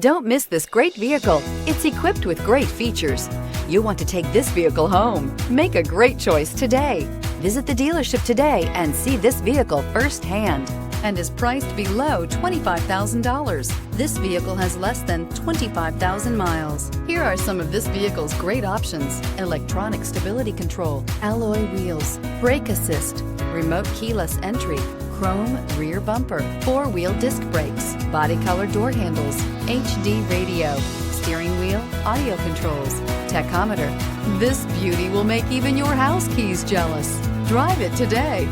Don't miss this great vehicle. It's equipped with great features. You'll want to take this vehicle home. Make a great choice today. Visit the dealership today and see this vehicle firsthand, and is priced below $25,000. This vehicle has less than 25,000 miles. Here are some of this vehicle's great options: electronic stability control, alloy wheels, brake assist, remote keyless entry, chrome rear bumper, four-wheel disc brakes, body color door handles, HD radio, steering wheel audio controls, tachometer. This beauty will make even your house keys jealous. Drive it today.